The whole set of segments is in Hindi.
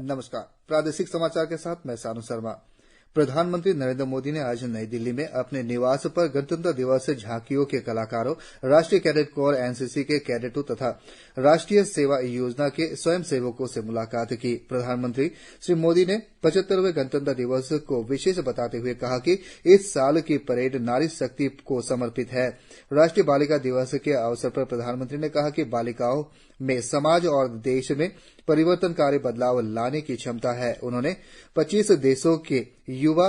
नमस्कार। प्रादेशिक समाचार के साथ मैं सानू शर्मा। प्रधानमंत्री नरेंद्र मोदी ने आज नई दिल्ली में अपने निवास पर गणतंत्र दिवस झांकियों के कलाकारों, राष्ट्रीय कैडेट कोर एनसीसी के कैडेटों तथा राष्ट्रीय सेवा योजना के स्वयंसेवकों से मुलाकात की। प्रधानमंत्री श्री मोदी ने 75वें गणतंत्र दिवस को विशेष बताते हुए कहा कि इस साल की परेड नारी शक्ति को समर्पित है। राष्ट्रीय बालिका दिवस के अवसर पर प्रधानमंत्री ने कहा कि बालिकाओं में समाज और देश में परिवर्तनकारी बदलाव लाने की क्षमता है। उन्होंने 25 देशों के युवा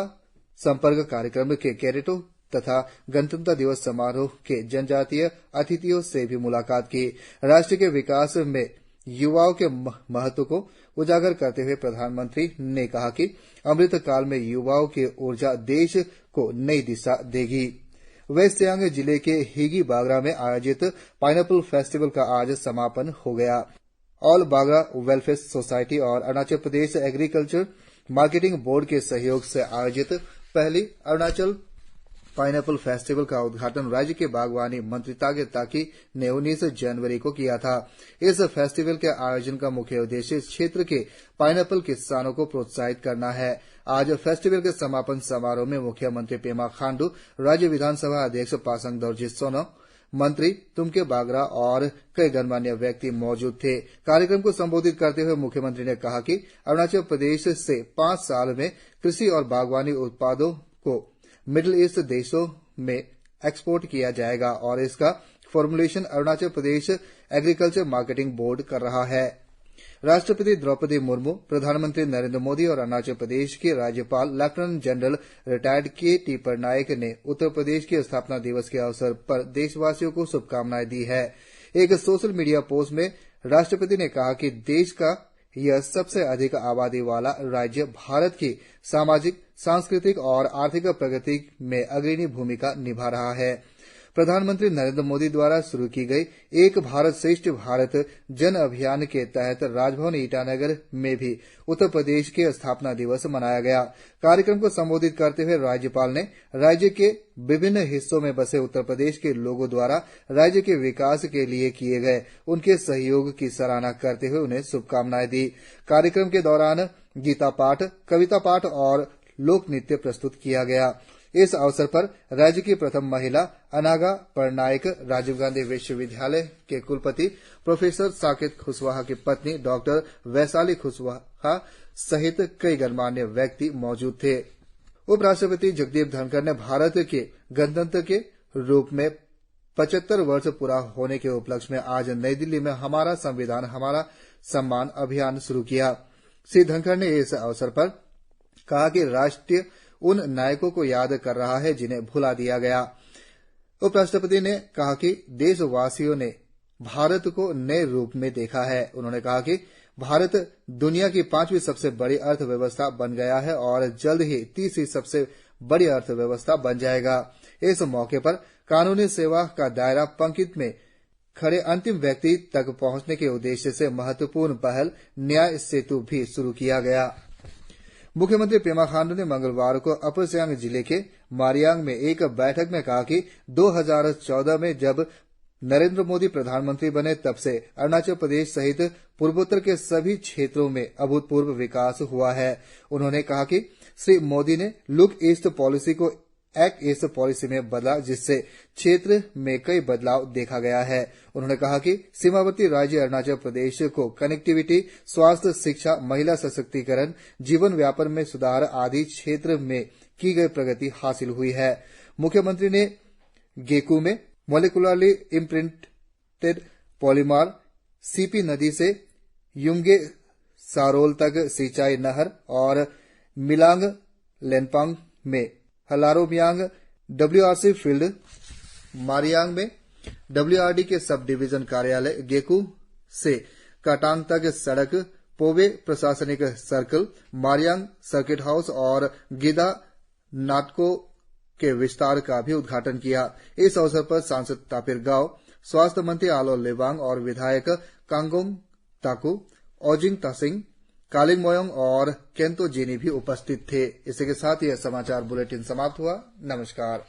संपर्क कार्यक्रम के कैडेटों तथा गणतंत्र दिवस समारोह के जनजातीय अतिथियों से भी मुलाकात की। राष्ट्र के विकास में युवाओं के महत्व को उजागर करते हुए प्रधानमंत्री ने कहा कि अमृत काल में युवाओं की ऊर्जा देश को नई दिशा देगी। वेस्ट सियांग जिले के हिगी बागरा में आयोजित पाइनएप्पल फेस्टिवल का आज समापन हो गया। ऑल बागरा वेलफेयर सोसायटी और Arunachal Pradesh agriculture marketing board के सहयोग से आयोजित पहली अरुणाचल पाइनएप्पल फेस्टिवल का उद्घाटन राज्य के बागवानी मंत्री तागे ताकी ने 19 जनवरी को किया था। इस फेस्टिवल के आयोजन का मुख्य उद्देश्य क्षेत्र के पाइनएप्पल किसानों को प्रोत्साहित करना है। आज फेस्टिवल के समापन समारोह में मुख्यमंत्री पेमा खांडू, राज्य विधानसभा अध्यक्ष पासांग दोरजी सोना, मंत्री तुमके बागरा और कई गणमान्य व्यक्ति मौजूद थे। कार्यक्रम को संबोधित करते हुए मुख्यमंत्री ने कहा कि अरुणाचल प्रदेश से 5 साल में कृषि और बागवानी उत्पादों को मिडिल ईस्ट देशों में एक्सपोर्ट किया जाएगा और इसका formulation Arunachal Pradesh agriculture marketing board कर रहा है। राष्ट्रपति द्रौपदी मुर्मू, प्रधानमंत्री नरेंद्र मोदी और अरुणाचल प्रदेश के राज्यपाल lieutenant general retired K.T.. Patnaik ने उत्तर प्रदेश के स्थापना दिवस के अवसर पर देशवासियों को शुभकामनाएं दी है। एक सोशल मीडिया पोस्ट में राष्ट्रपति ने कहा कि देश का यह सबसे अधिक आबादी वाला राज्य भारत की सामाजिक, सांस्कृतिक और आर्थिक प्रगति में अग्रणी भूमिका निभा रहा है। प्रधानमंत्री नरेंद्र मोदी द्वारा शुरू की गई एक भारत श्रेष्ठ भारत जन अभियान के तहत राजभवन ईटानगर में भी उत्तर प्रदेश के स्थापना दिवस मनाया गया। कार्यक्रम को संबोधित करते हुए राज्यपाल ने राज्य के विभिन्न हिस्सों में बसे उत्तर प्रदेश के लोगों द्वारा राज्य के विकास के लिए किए गए उनके सहयोग की सराहना करते हुए उन्हें शुभकामनाएं दी। कार्यक्रम के दौरान गीता पाठ, कविता पाठ और लोक नृत्य प्रस्तुत किया गया। इस अवसर पर राज्य की प्रथम महिला अनागा पटनायक, राजीव गांधी विश्वविद्यालय के कुलपति प्रोफेसर साकेत खुशवाहा की पत्नी डॉक्टर वैशाली खुशवाहा सहित कई गणमान्य व्यक्ति मौजूद थे। उपराष्ट्रपति जगदीप धनखड़ ने भारत के गणतंत्र के रूप में 75 वर्ष पूरा होने के उपलक्ष्य में आज नई दिल्ली में हमारा संविधान हमारा सम्मान अभियान शुरू किया। श्री धनखड़ ने इस अवसर पर कहा कि राष्ट्र उन नायकों को याद कर रहा है जिन्हें भुला दिया गया। उपराष्ट्रपति ने कहा कि देशवासियों ने भारत को नए रूप में देखा है। उन्होंने कहा कि भारत दुनिया की 5वीं सबसे बड़ी अर्थव्यवस्था बन गया है और जल्द ही 30वीं सबसे बड़ी अर्थव्यवस्था बन जाएगा। इस मौके पर कानूनी सेवा का दायरा पंक्ति में खड़े अंतिम व्यक्ति तक पहुंचने के उद्देश्य से महत्वपूर्ण पहल न्याय सेतु भी शुरू किया गया। मुख्यमंत्री पेमा खांडू ने मंगलवार को अपर सियांग जिले के मारियांग में एक बैठक में कहा कि 2014 में जब नरेंद्र मोदी प्रधानमंत्री बने तब से अरुणाचल प्रदेश सहित पूर्वोत्तर के सभी क्षेत्रों में अभूतपूर्व विकास हुआ है। उन्होंने कहा कि श्री मोदी ने लुक ईस्ट पॉलिसी को एक्ट ईस्ट पॉलिसी में बदला, जिससे क्षेत्र में कई बदलाव देखा गया है। उन्होंने कहा कि सीमावर्ती राज्य अरुणाचल प्रदेश को कनेक्टिविटी, स्वास्थ्य, शिक्षा, महिला सशक्तिकरण, जीवन व्यापन में सुधार आदि क्षेत्र में की गई प्रगति हासिल हुई है। मुख्यमंत्री ने गेकू में मोलिकुलरली इम्प्रिंटेड पॉलीमर, सीपी नदी से युंगे सारोल तक सिंचाई नहर और मिलांग लेनपांग में हलारोमियांग डब्ल्यूआरसी फील्ड, मारियांग में डब्ल्यूआरडी के सब डिवीजन कार्यालय, गेकू से काटांग तक सड़क, पोबे प्रशासनिक सर्कल, मारियांग सर्किट हाउस और गिदा नाटको के विस्तार का भी उद्घाटन किया। इस अवसर पर सांसद तापिर गाव, स्वास्थ्य मंत्री आलो लिबांग और विधायक कांगोंग ताकू, ओजिंग तासिंग, कालिंग मोयोंग और केंतो जेनी भी उपस्थित थे। इसी के साथ यह समाचार बुलेटिन समाप्त हुआ। नमस्कार।